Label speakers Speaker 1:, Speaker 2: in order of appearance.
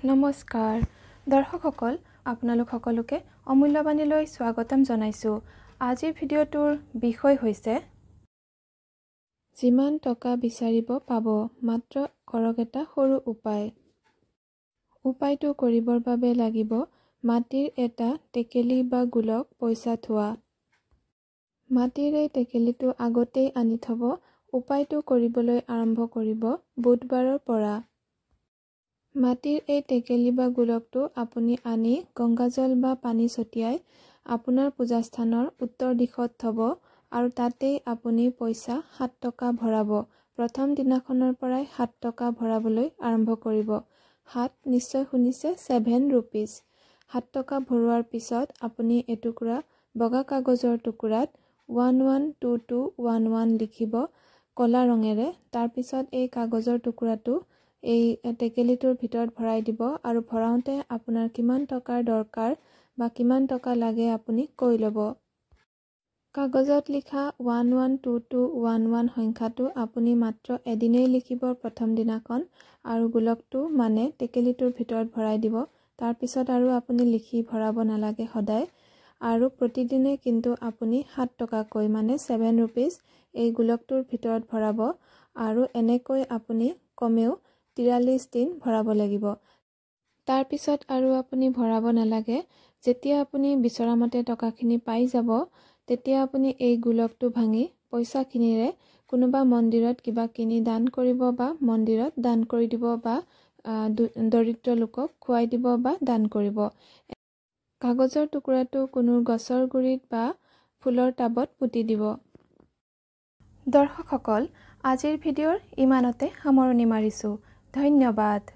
Speaker 1: নমস্কাৰ দৰ্শকসকল আপোনালোক সকলোকে অমূল্যবাণীলৈ স্বাগতম জনাইছো। আজিৰ ভিডিঅ'টোৰ বিষয় হৈছে যিমান টকা বিচাৰিব পাব, মাত্ৰ কৰক এটা সৰু উপায়। উপায়টো কৰিবৰ বাবে লাগিব মাটিৰ এটা টেকেলি বা গোলক পইচা থোৱা। মাটিৰ এই টেকেলিটো আগতেই আনি থব। উপায়টো কৰিবলৈ আৰম্ভ কৰিব বুধবাৰৰ পৰা। মাটিৰ এই টেকেলি বা গোলকটো আপুনি আনি গংগাজল বা পানী ছটিয়াই আপোনাৰ পূজাস্থানৰ উত্তৰ দিশত থব আৰু তাতেই আপুনি পইচা 7 টকা ভৰাব। প্ৰথম দিনাখনৰ পৰাই 7 টকা ভৰাবলৈ আৰম্ভ কৰিব। 7 নিশ্চয় শুনিছে, 7 rupees। 7 টকা ভৰোৱাৰ পিছত আপুনি এটুকুৰা বগা কাগজৰ টুকুৰাত 112211 লিখিব কলা ৰঙেৰে। তাৰপিছত এই কাগজৰ টুকুৰাটো এই টেকেলিটোৰ ভিতৰত ভৰাই দিব আৰু ভৰাওঁতে আপোনাৰ কিমান টকাৰ দৰকাৰ বা কিমান টকা লাগে আপুনি কৈ ল'ব। কাগজত লিখা 112211 সংখ্যাটো আপুনি মাত্ৰ এদিনেই লিখিব প্ৰথম দিনাখন আৰু গোলকটো মানে টেকেলিটোৰ ভিতৰত ভৰাই দিব। তাৰপিছত আৰু আপুনি লিখি ভৰাব নালাগে সদায়। আৰু প্ৰতিদিনে কিন্তু আপুনি 7 টকাকৈ মানে 7 rupees এই গোলকটোৰ ভিতৰত ভৰাব আৰু এনেকৈ আপুনি কমেও 43 দিন ভৰাব লাগিব। তাৰপিছত আৰু আপুনি ভৰাব নালাগে। যেতিয়া আপুনি বিচৰা মতে টকাখিনি পাই যাব, তেতিয়া আপুনি এই গোলকটো ভাঙি পইচাখিনিৰে কোনোবা মন্দিৰত কিবা কিনি দান কৰিব বা মন্দিৰত দান কৰি দিব বা দৰিদ্ৰ লোকক খুৱাই দিব বা দান কৰিব। কাগজৰ টুকুৰাটো কোনো গছৰ গুৰিত বা ফুলৰ টাবত পুতি দিব। দৰ্শকসকল, আজিৰ ভিডিঅ'ৰ ইমানতে সামৰণি মাৰিছোঁ। ধন্যবাদ।